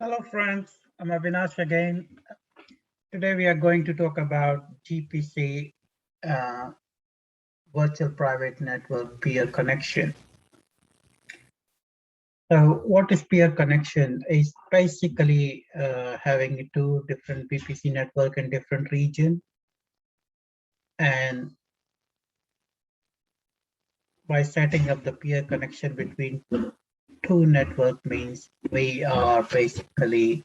Hello friends, I'm Avinash again. Today we are going to talk about GPC, uh, Virtual Private Network Peer Connection. So what is peer connection? It's basically having two different VPC network in different region, and by setting up the peer connection between two network means we are basically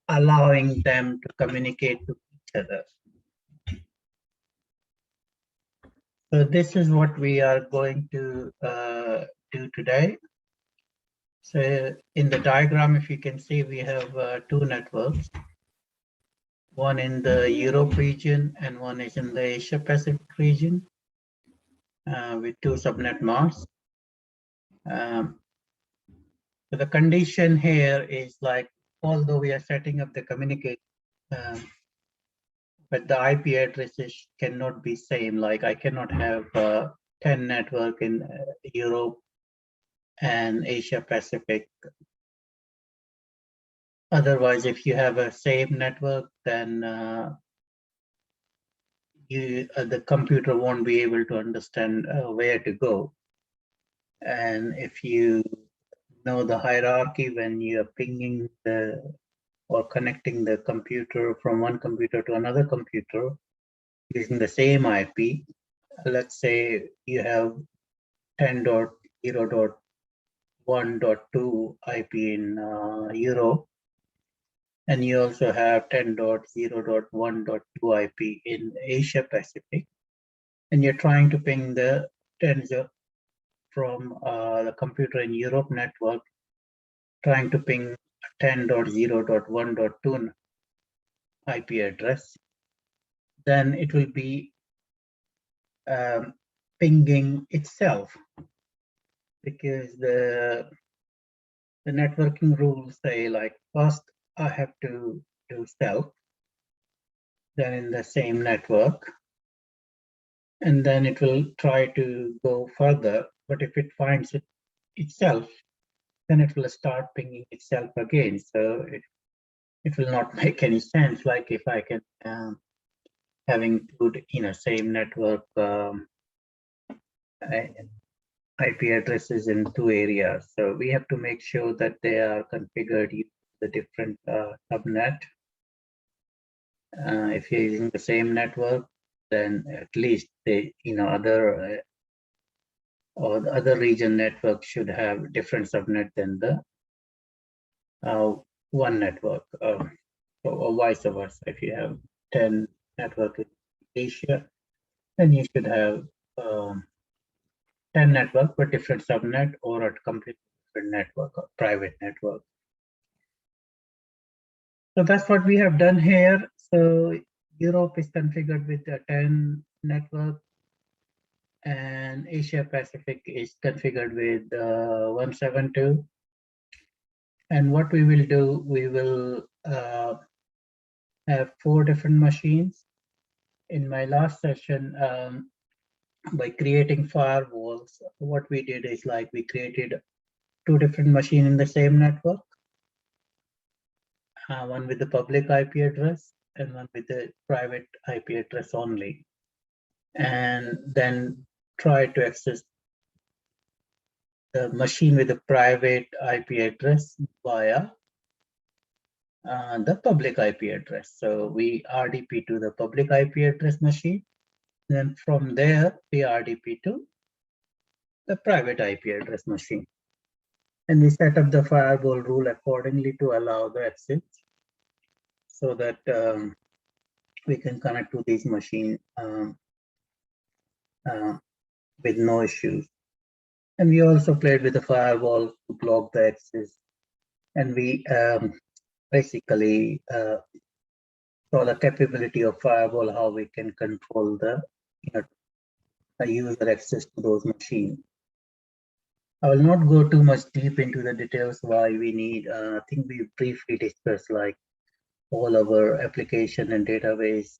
allowing them to communicate to each other. So this is what we are going to do today. So in the diagram, if you can see, we have two networks, one in the Europe region and one is in the Asia Pacific region with two subnet masks. So the condition here is like, although we are setting up the communication, but the IP addresses cannot be same. Like I cannot have 10 network in Europe and Asia Pacific. Otherwise, if you have a same network, then the computer won't be able to understand where to go. And if you know the hierarchy when you're pinging or connecting the computer from one computer to another computer using the same IP, let's say you have 10.0.1.2 IP in Europe, and you also have 10.0.1.2 IP in Asia Pacific, and you're trying to ping the 10 from the computer in Europe network, trying to ping 10.0.1.2 IP address, then it will be pinging itself, because the networking rules say like first I have to do self, then in the same network, and then it will try to go further. But if it finds it itself, then it will start pinging itself again. So it will not make any sense. Like if I can having two same network IP addresses in two areas. So we have to make sure that they are configured using the different subnet. If you're using the same network, then at least the other or the other region network should have different subnet than the one network, or vice versa. If you have 10 network in Asia, then you should have 10 network but different subnet, or a completely different network or private network. So that's what we have done here. So Europe is configured with a 10 network, and Asia Pacific is configured with 172. And what we will do, we will have 4 different machines. In my last session, by creating firewalls, what we did is like we created 2 different machines in the same network, one with the public IP address and one with the private IP address only, and then try to access the machine with the private IP address via the public IP address. So we RDP to the public IP address machine. Then from there, we RDP to the private IP address machine. And we set up the firewall rule accordingly to allow the access, so that we can connect to these machines with no issues. And we also played with the firewall to block the access. And we basically saw the capability of firewall, how we can control the user access to those machines. I will not go too much deep into the details why we need. I think we briefly discussed like all our application and database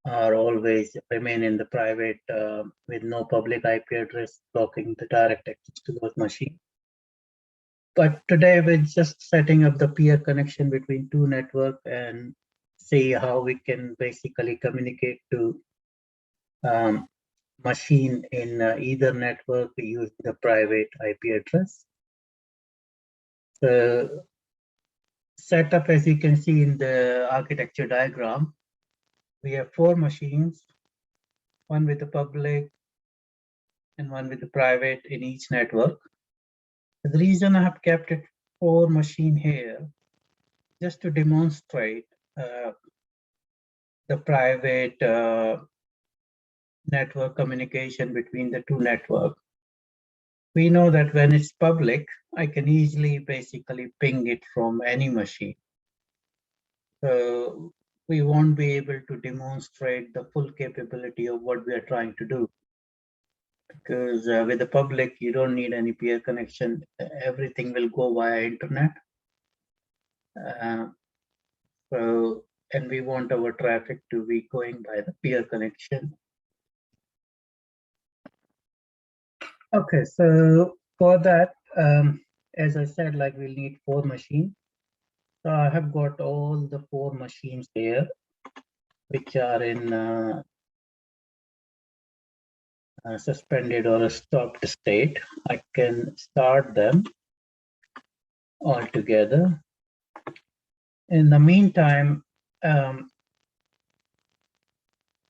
are always remain in the private with no public IP address, blocking the direct access to those machines. But today we're just setting up the peer connection between two networks and see how we can basically communicate to machine in either network using the private IP address. The setup, as you can see in the architecture diagram, we have 4 machines, one with the public and one with the private in each network. The reason I have kept it 4 machine here, just to demonstrate the private network communication between the two networks. We know that when it's public, I can easily basically ping it from any machine. So we won't be able to demonstrate the full capability of what we are trying to do. Because with the public, you don't need any peer connection. Everything will go via internet. And we want our traffic to be going by the peer connection. Okay, so for that, as I said, like we'll need 4 machines. So I have got all the 4 machines here, which are in suspended or a stopped state. I can start them all together. In the meantime,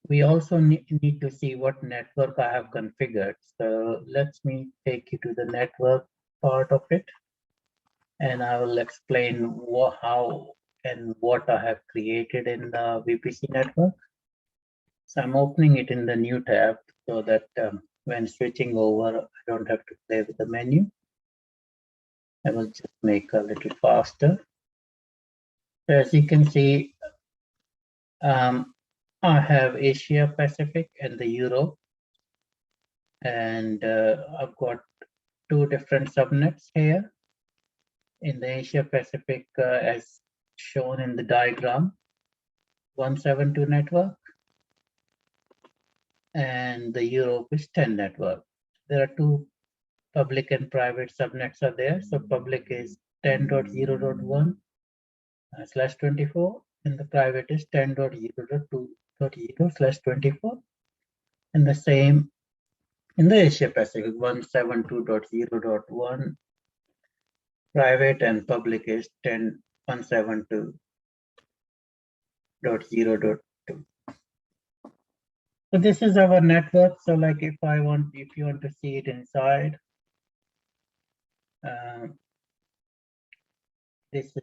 we also need to see what network I have configured. So let me take you to the network part of it, and I will explain how and what I have created in the VPC network. So I'm opening it in the new tab so that when switching over, I don't have to play with the menu. I will just make a little faster. As you can see, I have Asia Pacific and the Europe, and I've got 2 different subnets here. In the Asia Pacific, as shown in the diagram, 172 network, and the Europe is 10 network. There are 2 public and private subnets are there. So public is 10.0.1/24, and the private is 10.0.2.0/24, and the same in the Asia Pacific, 172.0.1 private and public is 172.0.2. So this is our network. So like if you want to see it inside, this is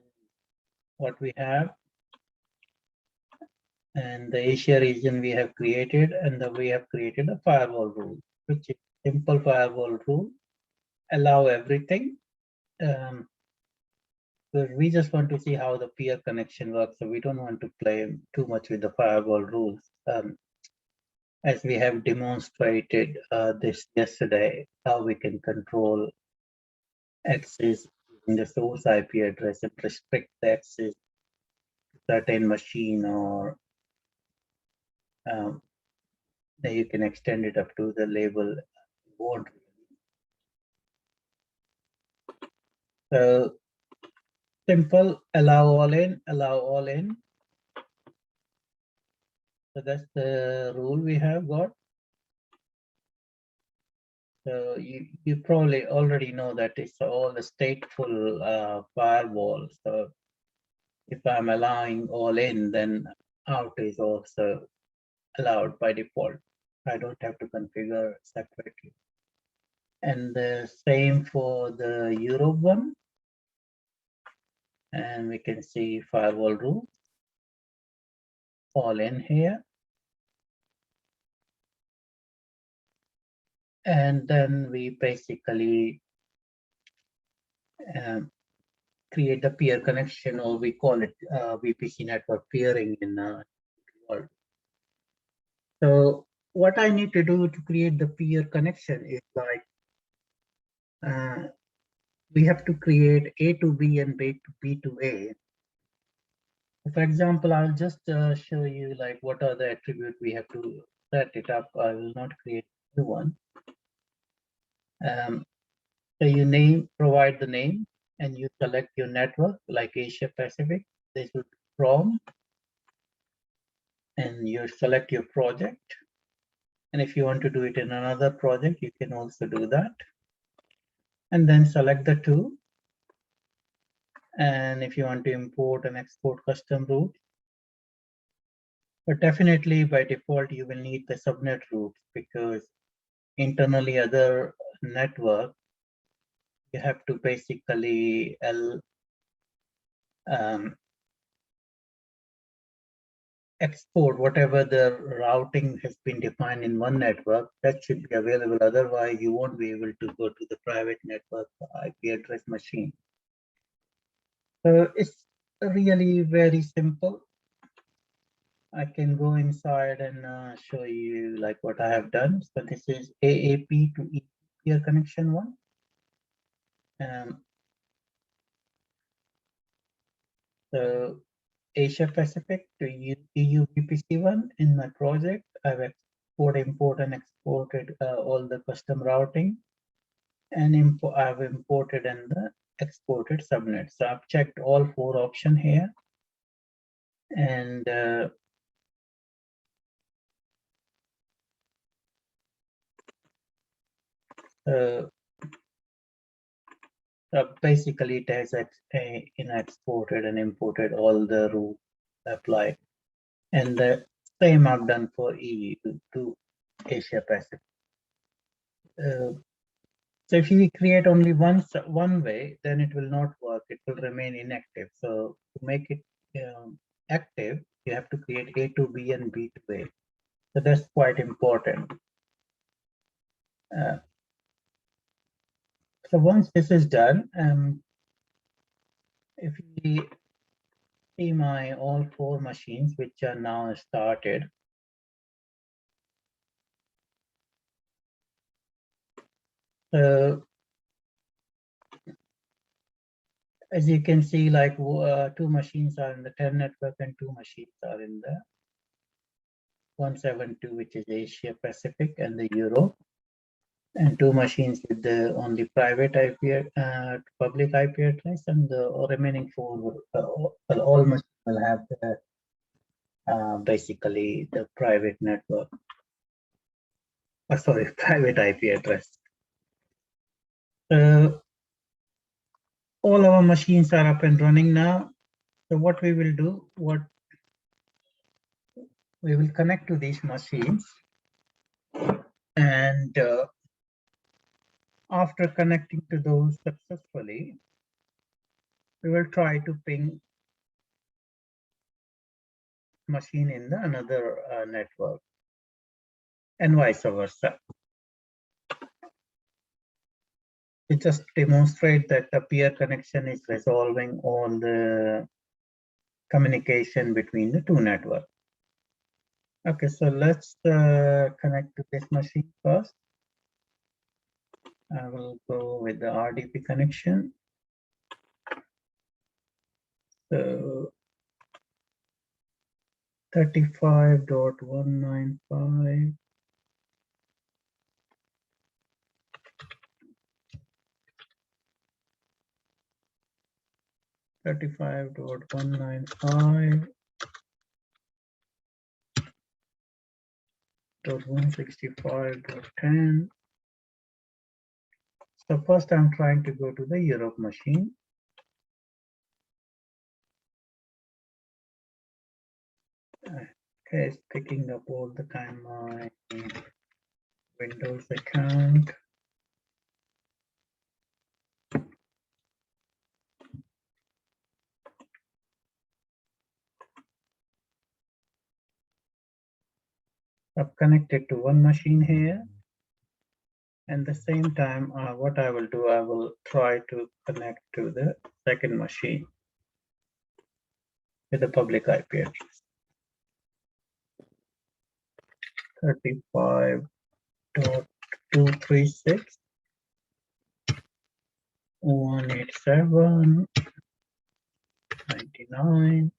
what we have. And the Asia region we have created, and we have created a firewall rule, which is simple firewall rule, allow everything. We just want to see how the peer connection works, so we don't want to play too much with the firewall rules. As we have demonstrated this yesterday, how we can control access in the source IP address and restrict the access to certain machine, or you can extend it up to the label board. So simple, allow all in, allow all in. So that's the rule we have got. So you probably already know that it's all the stateful firewall. So if I'm allowing all in, then out is also allowed by default. I don't have to configure separately. And the same for the Europe one. And we can see firewall rule, all in here. And then we basically create the peer connection, or we call it VPC network peering in the world. So what I need to do to create the peer connection is like, we have to create A to B and B to A. For example, I'll just show you like what are the attributes we have to set it up. I will not create a new one. So you provide the name. and you select your network like Asia Pacific. This will be from, and you select your project. And if you want to do it in another project, you can also do that. And then select the two. And if you want to import and export custom route, but definitely by default, you will need the subnet route, because internally other network, you have to basically export whatever the routing has been defined in one network, that should be available. Otherwise, you won't be able to go to the private network IP address machine. So it's really very simple. I can go inside and show you like what I have done. So this is AAP to EP peer connection one. So Asia Pacific to EU VPC one. In my project, I've import and exported all the custom routing, and I've imported and exported subnet. So I've checked all 4 options here, and basically it has exported and imported all the rules applied, and the same I've done for EU to Asia Pacific. So if you create only one way, then it will not work. It will remain inactive. So to make it active, you have to create A to B and B to A. So that's quite important. So once this is done, if you see my all 4 machines, which are now started, as you can see, like 2 machines are in the 10 network and 2 machines are in the 172, which is Asia Pacific and the Europe, and 2 machines with the only private IP, public IP address, and the remaining 4, all machines will have the basically the private network. Sorry, private IP address. All our machines are up and running now. So what we will do, we will connect to these machines, and after connecting to those successfully, we will try to ping machine in the another network, and vice versa. To just demonstrate that the peer connection is resolving all the communication between the 2 networks. Okay, so let's connect to this machine first. I will go with the RDP connection. So 35.195. 35.195. 165.10. So first I'm trying to go to the Europe machine. Okay, it's picking up all the time my Windows account. I've connected to one machine here. And the same time, what I will do, I will try to connect to the second machine with the public IP address. 35.236.187.99.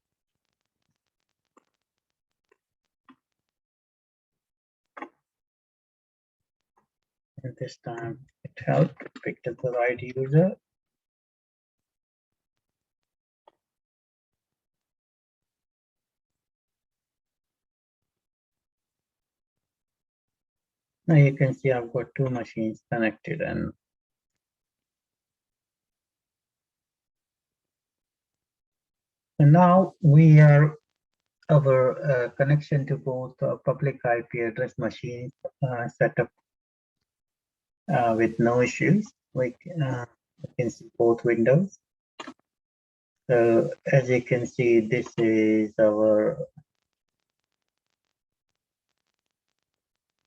And this time it helped, picked up the right user. Now you can see I've got two machines connected, and now we are our connection to both public IP address machines set up with no issues. We can see both windows. So as you can see, this is our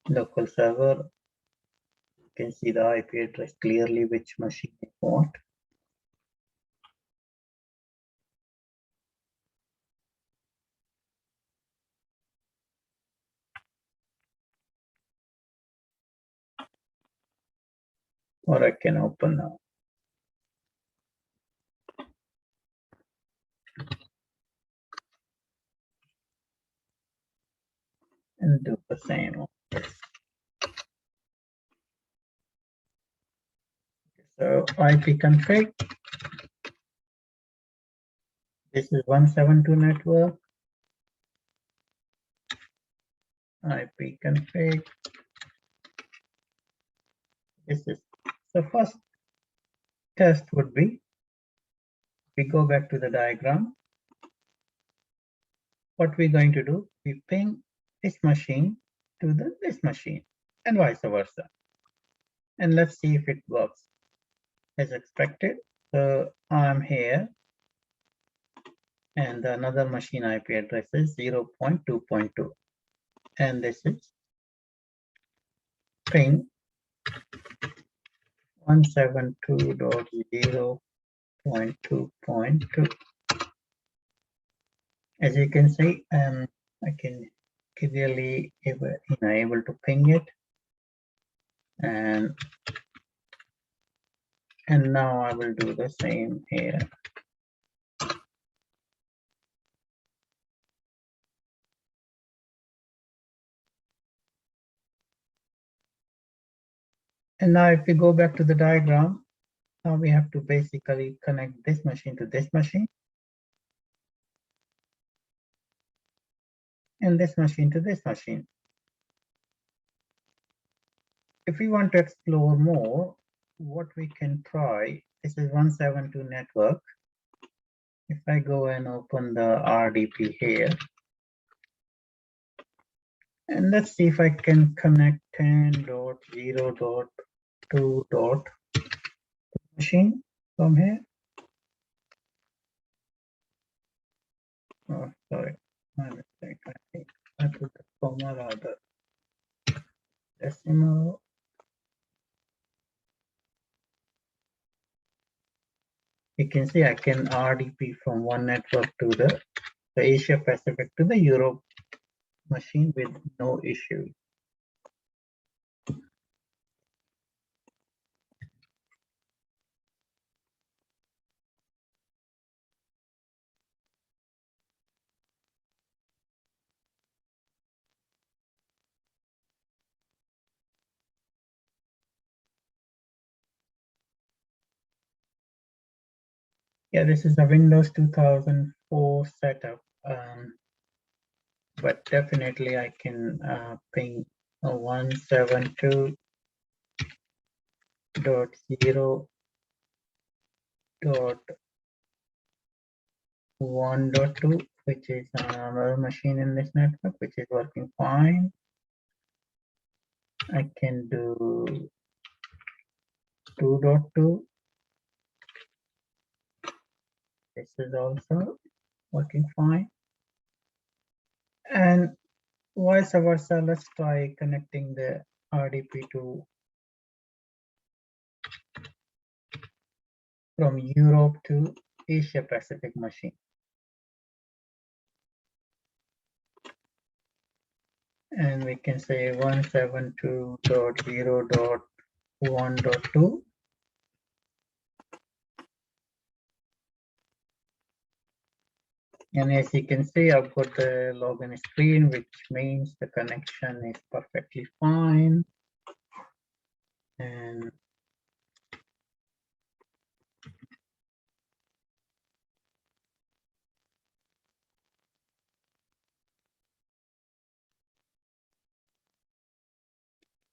local server. You can see the IP address clearly, which machine you want. Or I can open now and do the same. So IP config. This is 172 network. IP config. This is the first test would be, we go back to the diagram. What we're going to do, we ping this machine to this machine and vice versa. And let's see if it works as expected. So I'm here and another machine IP address is 0.2.2. And this is ping 172.0.2.2. As you can see, I can clearly able to ping it, and now I will do the same here. And now if we go back to the diagram, now we have to basically connect this machine to this machine and this machine to this machine. If we want to explore more, what we can try, this is 172 network. If I go and open the RDP here, and let's see if I can connect 10.0.2. Machine from here. Oh, sorry, my mistake. I think I put the comma rather decimal. You can see I can RDP from one network to the Asia Pacific to the Europe machine with no issue. Yeah, this is a Windows 2004 setup, but definitely I can ping 172.0.1.2, which is another machine in this network, which is working fine. I can do 2.2. This is also working fine. And vice versa, let's try connecting the RDP to from Europe to Asia Pacific machine. And we can say 172.0.1.2. And as you can see, I've got the login screen, which means the connection is perfectly fine. And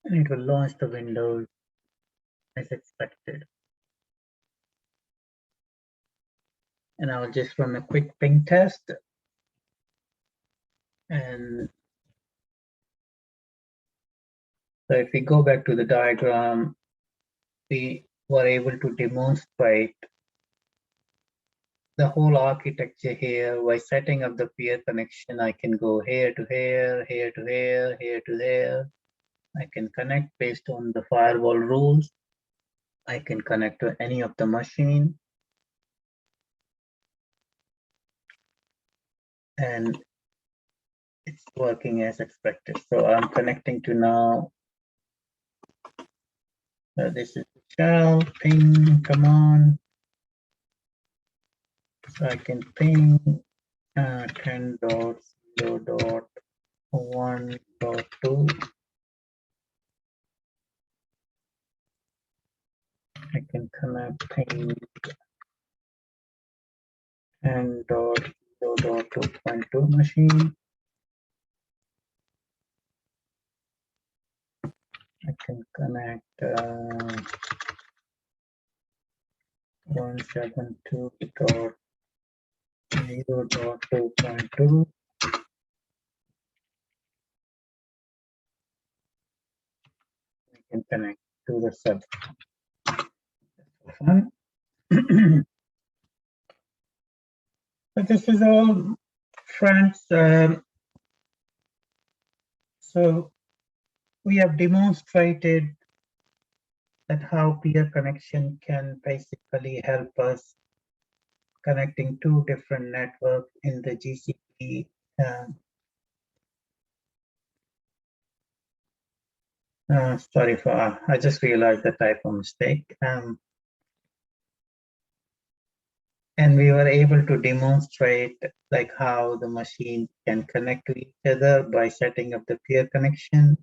and it will launch the windows as expected. And I will just run a quick ping test. And so if we go back to the diagram, we were able to demonstrate the whole architecture here. By setting up the peer connection, I can go here to here, here to here, here to there. I can connect based on the firewall rules. I can connect to any of the machine. And it's working as expected. So I'm connecting to now. This is the shell ping command. So I can ping 10.0.1.2. I can connect ping 10.0.2.2 machine. I can connect 172.0.2.2. I can connect to the sub. Fun. So this is all, friends. So we have demonstrated that how peer connection can basically help us connecting two different networks in the GCP. Sorry for, I just realized the typo mistake. And we were able to demonstrate like how the machine can connect to each other by setting up the peer connection.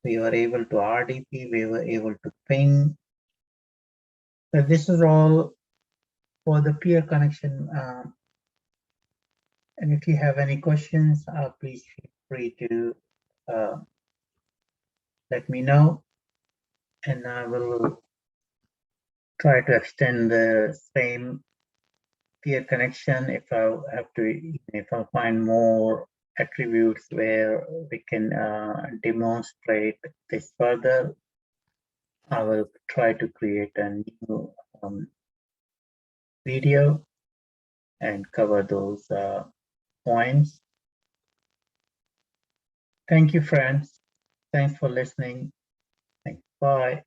We were able to RDP, we were able to ping. So this is all for the peer connection. And if you have any questions, please feel free to let me know, and I will try to extend the same peer connection if I have to, if I find more attributes where we can demonstrate this further. I will try to create a new video and cover those points. Thank you, friends. Thanks for listening. Thanks. Bye.